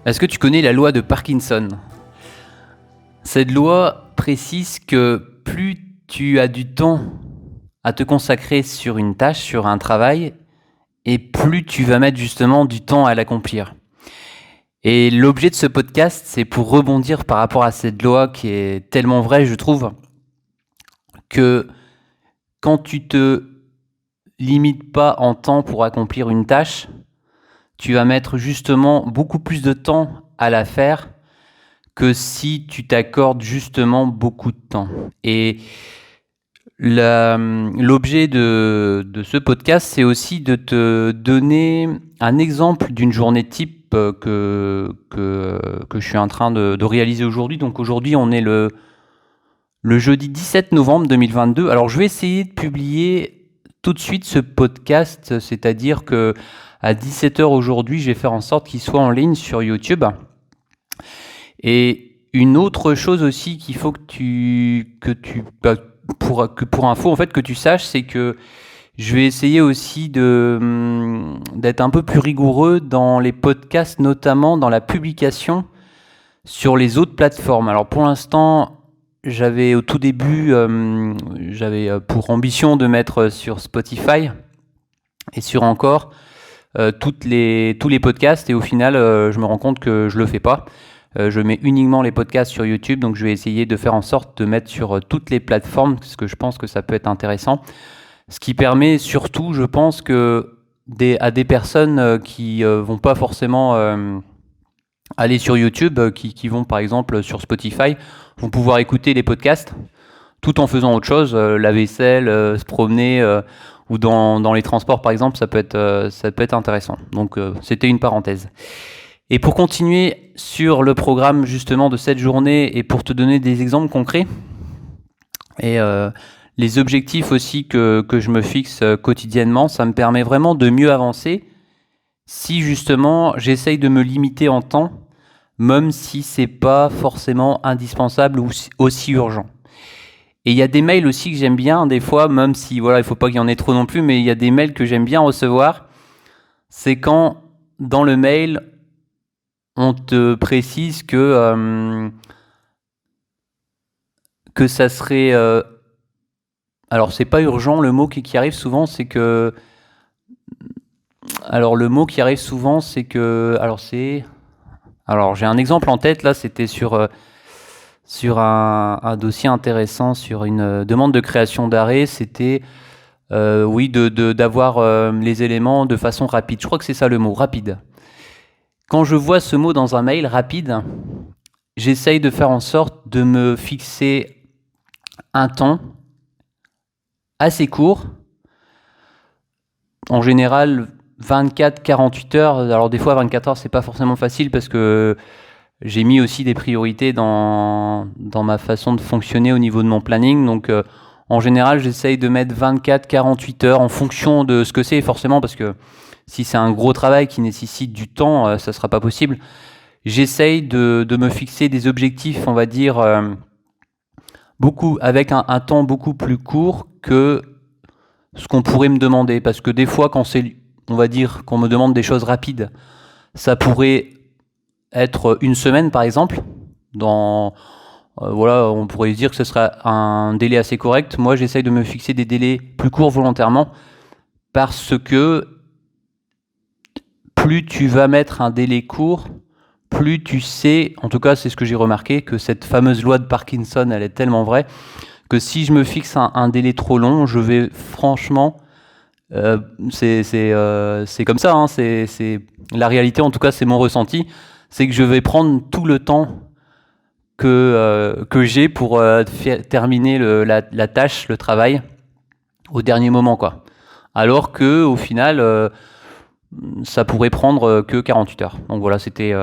Est-ce que tu connais la loi de Parkinson? Cette loi précise que plus tu as du temps à te consacrer sur une tâche, sur un travail, et plus tu vas mettre justement du temps à l'accomplir. Et l'objet de ce podcast, c'est pour rebondir par rapport à cette loi qui est tellement vraie, je trouve, que quand tu te limites pas en temps pour accomplir une tâche, tu vas mettre justement beaucoup plus de temps à la faire que si tu t'accordes justement beaucoup de temps. Et l'objet de ce podcast, c'est aussi de te donner un exemple d'une journée type que je suis en train de réaliser aujourd'hui. Donc aujourd'hui, on est le jeudi 17 novembre 2022. Alors je vais essayer de publier tout de suite ce podcast, c'est-à-dire que à 17h aujourd'hui, je vais faire en sorte qu'il soit en ligne sur YouTube. Et une autre chose aussi qu'il faut pour info en fait que tu saches, c'est que je vais essayer aussi d'être un peu plus rigoureux dans les podcasts, notamment dans la publication sur les autres plateformes. Alors pour l'instant, j'avais au tout début, j'avais pour ambition de mettre sur Spotify et sur Encore tous les podcasts, et au final, je me rends compte que je le fais pas. Je mets uniquement les podcasts sur YouTube, donc je vais essayer de faire en sorte de mettre sur toutes les plateformes, parce que je pense que ça peut être intéressant. Ce qui permet surtout, je pense, à des personnes qui vont pas forcément aller sur YouTube, qui vont par exemple sur Spotify, vont pouvoir écouter les podcasts tout en faisant autre chose, la vaisselle, se promener, ou dans les transports par exemple, ça peut être intéressant. Donc c'était une parenthèse. Et pour continuer sur le programme justement de cette journée et pour te donner des exemples concrets et les objectifs aussi que je me fixe quotidiennement, ça me permet vraiment de mieux avancer si justement j'essaye de me limiter en temps, même si c'est pas forcément indispensable ou aussi urgent. Et il y a des mails aussi que j'aime bien des fois, même si voilà, il faut pas qu'il y en ait trop non plus, mais il y a des mails que j'aime bien recevoir. C'est quand dans le mail on te précise que ça serait alors c'est pas urgent, le mot qui arrive souvent c'est que alors j'ai un exemple en tête là, c'était sur un dossier intéressant, sur une demande de création d'arrêt, c'était d'avoir les éléments de façon rapide. Je crois que c'est ça le mot, rapide. Quand je vois ce mot dans un mail, rapide, j'essaye de faire en sorte de me fixer un temps assez court, en général 24-48 heures. Alors des fois 24 heures c'est pas forcément facile parce que j'ai mis aussi des priorités dans ma façon de fonctionner au niveau de mon planning. Donc en général j'essaye de mettre 24-48 heures en fonction de ce que c'est, forcément, parce que si c'est un gros travail qui nécessite du temps, ça sera pas possible. J'essaye de me fixer des objectifs, on va dire, avec un temps beaucoup plus court que ce qu'on pourrait me demander. Parce que des fois, on va dire qu'on me demande des choses rapides, ça pourrait être une semaine par exemple. On pourrait dire que ce serait un délai assez correct. Moi, j'essaye de me fixer des délais plus courts volontairement, parce que plus tu vas mettre un délai court, plus tu sais, en tout cas c'est ce que j'ai remarqué, que cette fameuse loi de Parkinson, elle est tellement vraie, que si je me fixe un délai trop long, je vais franchement, c'est comme ça, hein, c'est la réalité, en tout cas c'est mon ressenti, c'est que je vais prendre tout le temps que j'ai pour terminer la tâche, le travail, au dernier moment, quoi. Alors que au final, ça pourrait prendre que 48 heures. Donc voilà, c'était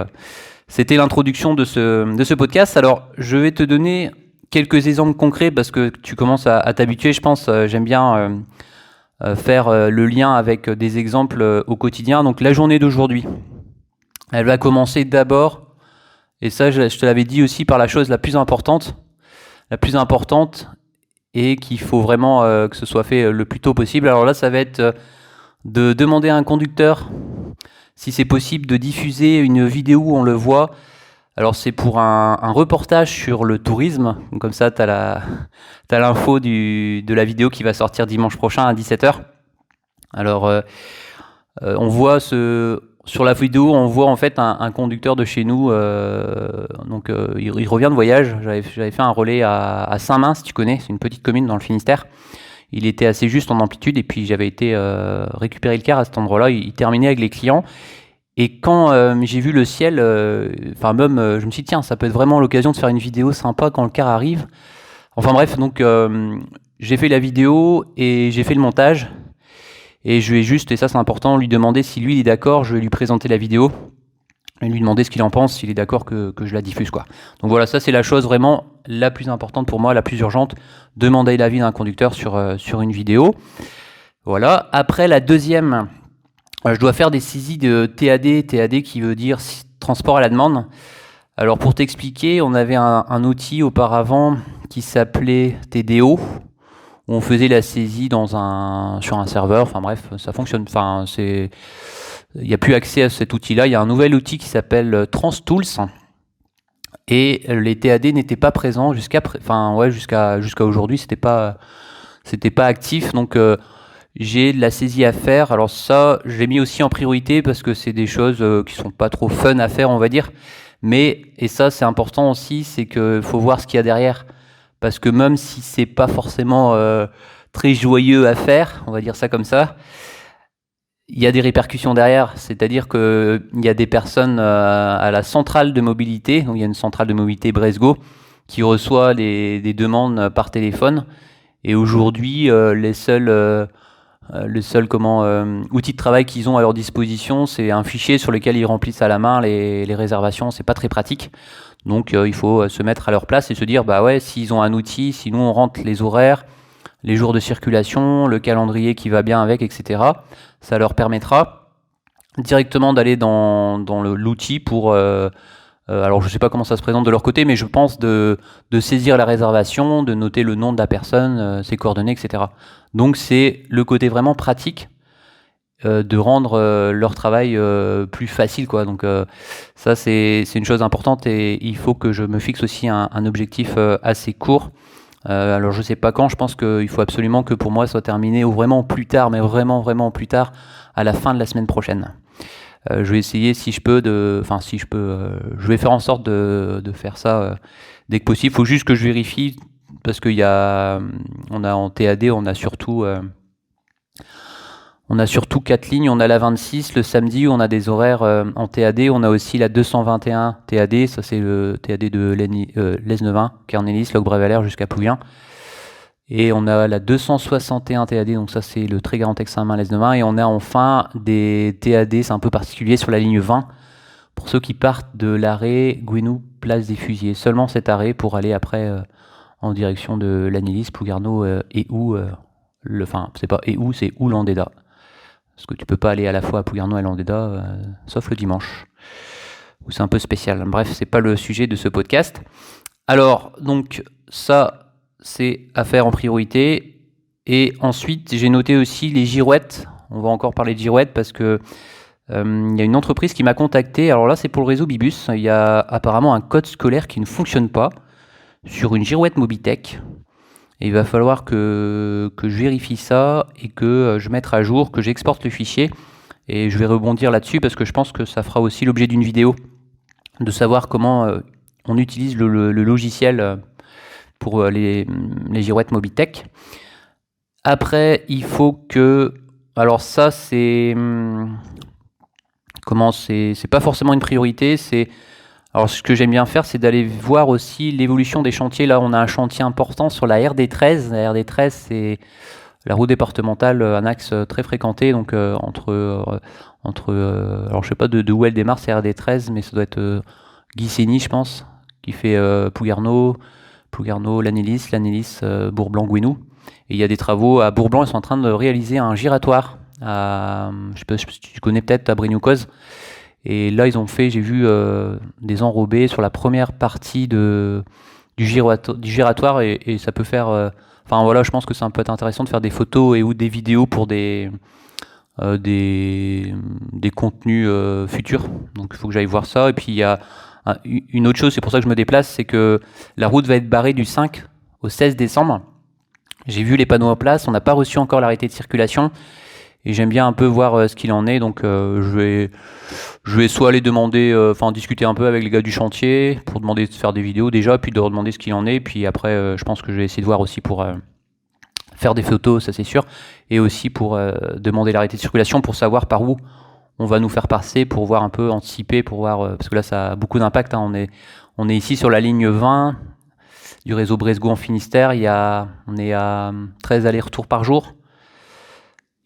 l'introduction de ce podcast. Alors, je vais te donner quelques exemples concrets parce que tu commences à t'habituer, je pense. J'aime bien faire le lien avec des exemples au quotidien. Donc, la journée d'aujourd'hui, elle va commencer d'abord, et ça, je te l'avais dit aussi, par la chose la plus importante, et qu'il faut vraiment que ce soit fait le plus tôt possible. Alors là, ça va être de demander à un conducteur si c'est possible de diffuser une vidéo où on le voit. Alors c'est pour un reportage sur le tourisme, donc comme ça t'as l'info de la vidéo qui va sortir dimanche prochain à 17h. Alors on voit sur la vidéo, on voit en fait un conducteur de chez nous, il revient de voyage. J'avais fait un relais à Saint-Main, si tu connais, c'est une petite commune dans le Finistère. Il était assez juste en amplitude et puis j'avais été récupérer le car à cet endroit-là. Il terminait avec les clients. Et quand j'ai vu le ciel, je me suis dit, tiens, ça peut être vraiment l'occasion de faire une vidéo sympa quand le car arrive. Enfin bref, donc j'ai fait la vidéo et j'ai fait le montage. Et je vais juste, et ça c'est important, lui demander si lui il est d'accord. Je vais lui présenter la vidéo et lui demander ce qu'il en pense, s'il est d'accord que je la diffuse, quoi. Donc voilà, ça c'est la chose vraiment la plus importante pour moi, la plus urgente, demander l'avis d'un conducteur sur une vidéo. Voilà. Après, la deuxième, je dois faire des saisies de TAD. TAD qui veut dire transport à la demande. Alors pour t'expliquer, on avait un outil auparavant qui s'appelait TDO, où on faisait la saisie sur un serveur. Enfin bref, ça fonctionne. Il n'y a plus accès à cet outil-là. Il y a un nouvel outil qui s'appelle TransTools. Et les TAD n'étaient pas présents jusqu'à aujourd'hui. C'était pas actif. Donc j'ai de la saisie à faire. Alors ça, je l'ai mis aussi en priorité parce que c'est des choses qui sont pas trop fun à faire, on va dire. Mais, et ça c'est important aussi, c'est qu'il faut voir ce qu'il y a derrière. Parce que même si c'est pas forcément très joyeux à faire, on va dire ça comme ça, il y a des répercussions derrière. C'est-à-dire qu'il y a des personnes à la centrale de mobilité, donc il y a une centrale de mobilité Bresgo, qui reçoit des demandes par téléphone. Et aujourd'hui, le seul outil de travail qu'ils ont à leur disposition, c'est un fichier sur lequel ils remplissent à la main les réservations. C'est pas très pratique. Donc il faut se mettre à leur place et se dire, bah ouais, s'ils ont un outil, si nous on rentre les horaires, les jours de circulation, le calendrier qui va bien avec, etc., ça leur permettra directement d'aller dans l'outil pour... alors je sais pas comment ça se présente de leur côté, mais je pense de saisir la réservation, de noter le nom de la personne, ses coordonnées, etc. Donc c'est le côté vraiment pratique de rendre leur travail plus facile, quoi. Donc ça c'est une chose importante et il faut que je me fixe aussi un objectif assez court. Alors je sais pas quand, je pense qu'il faut absolument que pour moi ça soit terminé ou vraiment plus tard, mais vraiment plus tard, à la fin de la semaine prochaine. Je vais essayer je vais faire en sorte de faire ça dès que possible. Il faut juste que je vérifie parce qu'on a en TAD, on a surtout 4 lignes. On a la 26 le samedi où on a des horaires en TAD. On a aussi la 221 TAD, ça c'est le TAD de Lesneven, Kernélis, Locbrevaler jusqu'à Pouillin. Et on a la 261 TAD, donc ça c'est le très grand Saint-Main, Lesneven. Et on a enfin des TAD, c'est un peu particulier, sur la ligne 20, pour ceux qui partent de l'arrêt Gouinou, place des Fusiers. Seulement cet arrêt pour aller après en direction de Lannilis, Plougarneau et c'est pas et c'est Landéda. Parce que tu peux pas aller à la fois à Plougarneau et à Landéda, sauf le dimanche, où c'est un peu spécial. Bref, c'est pas le sujet de ce podcast. Alors, donc, ça, c'est à faire en priorité. Et ensuite, j'ai noté aussi les girouettes. On va encore parler de girouettes parce que y a une entreprise qui m'a contacté. Alors là, c'est pour le réseau Bibus. Il y a apparemment un code scolaire qui ne fonctionne pas sur une girouette Mobitech. Et il va falloir que je vérifie ça et que je mette à jour, que j'exporte le fichier. Et je vais rebondir là-dessus parce que je pense que ça fera aussi l'objet d'une vidéo, de savoir comment on utilise le logiciel pour les girouettes Mobitech. Après, il faut que... Alors ça, c'est pas forcément une priorité, alors ce que j'aime bien faire, c'est d'aller voir aussi l'évolution des chantiers. Là, on a un chantier important sur la RD13. La RD13, c'est la route départementale, un axe très fréquenté, donc alors je sais pas de où elle démarre, c'est RD13, mais ça doit être Guissény, je pense, qui fait Plougarneau, Lannilis, Bourblanc-Gouinou. Et il y a des travaux à Bourblanc, ils sont en train de réaliser un giratoire je sais pas si tu connais peut-être à Brignocoz. Et là, ils ont fait, j'ai vu des enrobés sur la première partie du giratoire et ça peut faire... je pense que ça peut être intéressant de faire des photos ou des vidéos pour des des contenus futurs. Donc il faut que j'aille voir ça. Et puis il y a une autre chose, c'est pour ça que je me déplace, c'est que la route va être barrée du 5 au 16 décembre. J'ai vu les panneaux en place, on n'a pas reçu encore l'arrêté de circulation et j'aime bien un peu voir ce qu'il en est. Donc je vais soit aller demander, discuter un peu avec les gars du chantier pour demander de faire des vidéos déjà, puis de redemander ce qu'il en est. Puis après, je pense que je vais essayer de voir aussi pour faire des photos, ça c'est sûr, et aussi pour demander l'arrêté de circulation pour savoir par où on va nous faire passer, pour voir un peu, anticiper, pour voir, parce que là ça a beaucoup d'impact, hein. On est ici sur la ligne 20 du réseau Bresgau en Finistère, on est à 13 allers-retours par jour,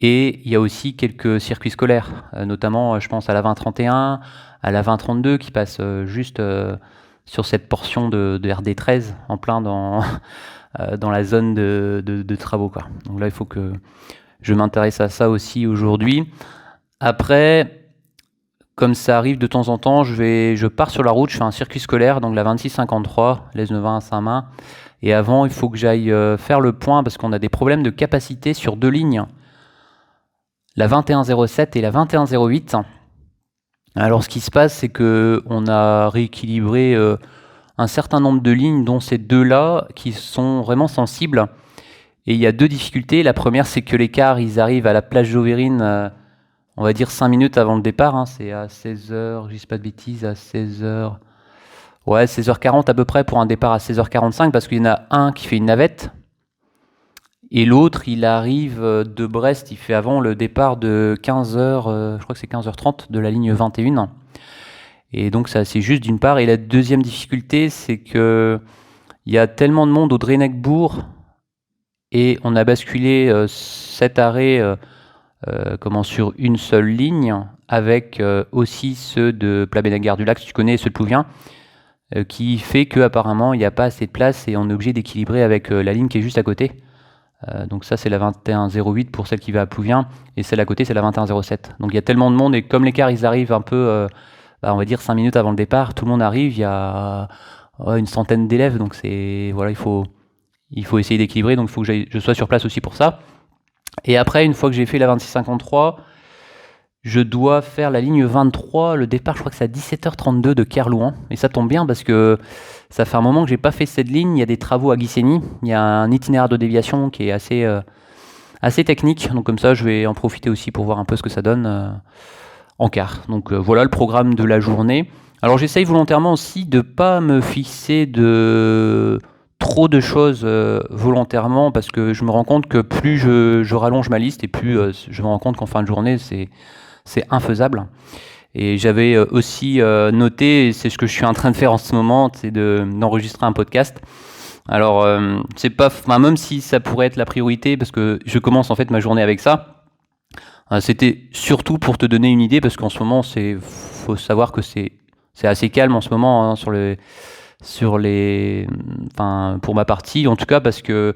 et il y a aussi quelques circuits scolaires, notamment je pense à la 2031, à la 2032 qui passe juste sur cette portion de RD13, en plein dans la zone de travaux, quoi. Donc là, il faut que je m'intéresse à ça aussi aujourd'hui. Après, comme ça arrive de temps en temps, je pars sur la route, je fais un circuit scolaire, donc la 2653, l'Aisne-20 à Saint-Main. Et avant, il faut que j'aille faire le point parce qu'on a des problèmes de capacité sur 2 lignes, la 2107 et la 2108. Alors, ce qui se passe, c'est que on a rééquilibré un certain nombre de lignes, dont ces deux-là, qui sont vraiment sensibles. Et il y a 2 difficultés. La première, c'est que les cars, ils arrivent à la plage Joverine, on va dire 5 minutes avant le départ. Hein. C'est à 16h, je dis pas de bêtises, à 16h. Ouais, 16h40 à peu près pour un départ à 16h45, parce qu'il y en a un qui fait une navette. Et l'autre, il arrive de Brest, il fait avant le départ de 15h, je crois que c'est 15h30 de la ligne 21. Et donc ça, c'est juste d'une part. Et la deuxième difficulté, c'est que il y a tellement de monde au Drenecbourg et on a basculé cet arrêt sur une seule ligne avec aussi ceux de Plabennec-Gare-du-Lac, si tu connais, ceux de Plouvien, qui fait qu'apparemment il n'y a pas assez de place et on est obligé d'équilibrer avec la ligne qui est juste à côté. Donc ça c'est la 2108 pour celle qui va à Plouvien et celle à côté c'est la 2107. Donc il y a tellement de monde et comme les cars ils arrivent un peu on va dire 5 minutes avant le départ, tout le monde arrive, il y a une centaine d'élèves, donc c'est voilà, il faut essayer d'équilibrer, donc il faut que je sois sur place aussi pour ça. Et après, une fois que j'ai fait la 2653, je dois faire la ligne 23, le départ je crois que c'est à 17h32 de Kerlouan, et ça tombe bien parce que ça fait un moment que j'ai pas fait cette ligne, il y a des travaux à Guissény, il y a un itinéraire de déviation qui est assez technique, donc comme ça je vais en profiter aussi pour voir un peu ce que ça donne en quart. Donc voilà le programme de la journée. Alors j'essaye volontairement aussi de pas me fixer de trop de choses volontairement parce que je me rends compte que plus je rallonge ma liste et plus je me rends compte qu'en fin de journée c'est infaisable. Et j'avais aussi noté, et c'est ce que je suis en train de faire en ce moment, c'est d'enregistrer un podcast. Alors c'est pas, même si ça pourrait être la priorité parce que je commence en fait ma journée avec ça. C'était surtout pour te donner une idée parce qu'en ce moment faut savoir que c'est assez calme en ce moment hein, pour ma partie en tout cas parce que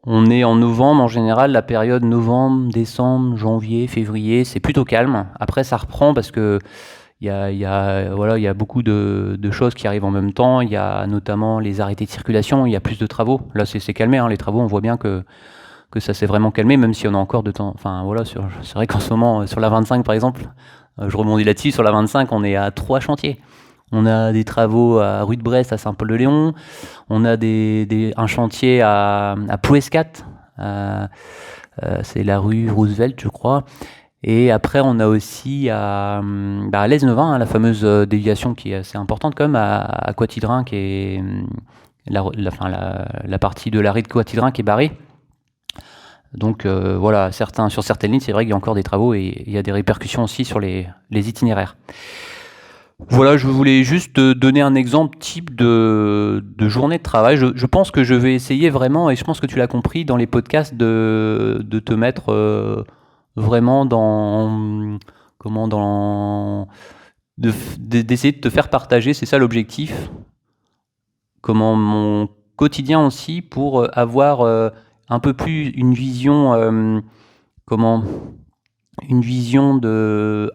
on est en novembre en général, la période novembre, décembre, janvier, février, c'est plutôt calme. Après ça reprend parce que il y a beaucoup de choses qui arrivent en même temps. Il y a notamment les arrêtés de circulation, il y a plus de travaux. Là c'est calmé hein, les travaux, on voit bien que ça s'est vraiment calmé, même si on a encore de temps. Enfin voilà, c'est vrai qu'en ce moment, sur la 25 par exemple, je rebondis là-dessus, sur la 25, on est à 3 chantiers. On a des travaux à rue de Brest, à Saint-Paul-de-Léon, on a un chantier à Plouescat, c'est la rue Roosevelt, je crois. Et après, on a aussi à l'Aisne-20, hein, la fameuse déviation qui est assez importante quand même, à Coitidrin, qui est la partie de l'arrêt de Coitidrin qui est barrée. Donc voilà, sur certaines lignes, c'est vrai qu'il y a encore des travaux et il y a des répercussions aussi sur les itinéraires. Voilà, je voulais juste te donner un exemple type de journée de travail. Je pense que je vais essayer vraiment, et je pense que tu l'as compris dans les podcasts, de te mettre vraiment d'essayer de te faire partager, c'est ça l'objectif. Comment mon quotidien aussi pour avoir un peu plus une vision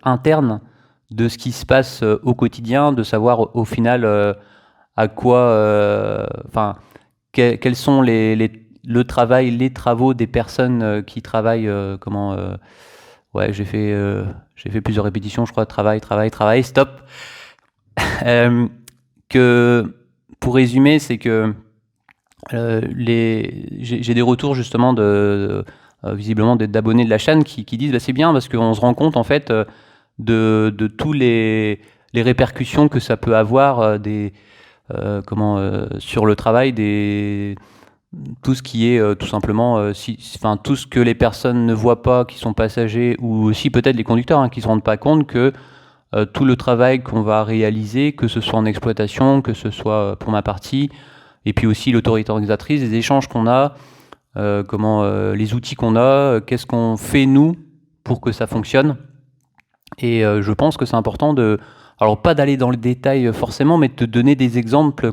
interne de ce qui se passe au quotidien, de savoir au final à quoi quels sont les travaux des personnes qui travaillent ouais, j'ai fait plusieurs répétitions, je crois, travail, stop. Que pour résumer, c'est que j'ai des retours justement visiblement d'abonnés de la chaîne qui disent bah, c'est bien parce qu'on se rend compte en fait de tous les répercussions que ça peut avoir sur le travail, tout ce qui est tout simplement tout ce que les personnes ne voient pas, qui sont passagers, ou aussi peut-être les conducteurs qui se rendent pas compte que tout le travail qu'on va réaliser, que ce soit en exploitation, que ce soit pour ma partie, et puis aussi l'autorité organisatrice, les échanges qu'on a, les outils qu'on a, qu'est-ce qu'on fait nous pour que ça fonctionne. Et je pense que c'est important alors pas d'aller dans le détail forcément, mais de te donner des exemples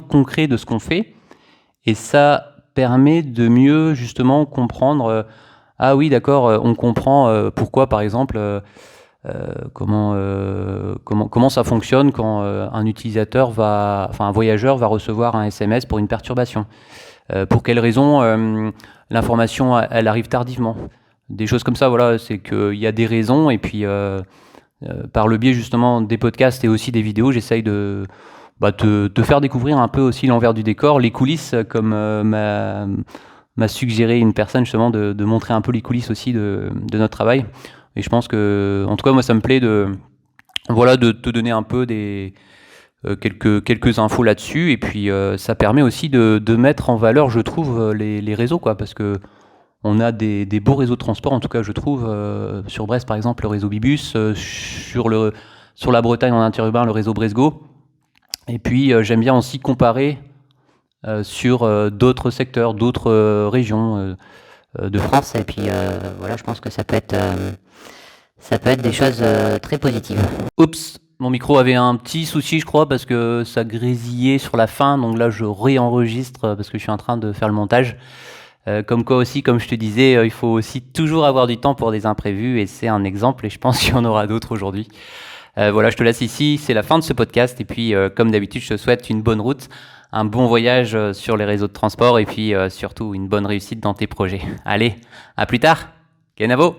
concrets de ce qu'on fait. Et ça permet de mieux justement comprendre, ah oui d'accord, on comprend pourquoi par exemple, comment ça fonctionne quand un voyageur va recevoir un SMS pour une perturbation. Pour quelles raisons l'information elle arrive tardivement. Des choses comme ça, voilà, c'est qu'il y a des raisons, et puis par le biais justement des podcasts et aussi des vidéos, j'essaye de te faire découvrir un peu aussi l'envers du décor, les coulisses, comme m'a suggéré une personne justement de montrer un peu les coulisses aussi de notre travail. Et je pense que, en tout cas, moi, ça me plaît de te donner un peu quelques infos là-dessus. Et puis, ça permet aussi de mettre en valeur, je trouve, les réseaux, quoi, parce que on a des beaux réseaux de transport, en tout cas, je trouve, sur Brest, par exemple, le réseau Bibus, sur la Bretagne, en interurbain, le réseau Bresgo. Et puis, j'aime bien aussi comparer sur d'autres secteurs, d'autres régions de France. Et puis, voilà, je pense que ça peut être des choses très positives. Oups, mon micro avait un petit souci, je crois, parce que ça grésillait sur la fin. Donc là, je réenregistre parce que je suis en train de faire le montage. Comme quoi aussi, comme je te disais, il faut aussi toujours avoir du temps pour des imprévus, et c'est un exemple, et je pense qu'il y en aura d'autres aujourd'hui. Voilà, je te laisse ici, c'est la fin de ce podcast, et puis comme d'habitude, je te souhaite une bonne route, un bon voyage sur les réseaux de transport, et puis surtout une bonne réussite dans tes projets. Allez, à plus tard, Kenavo.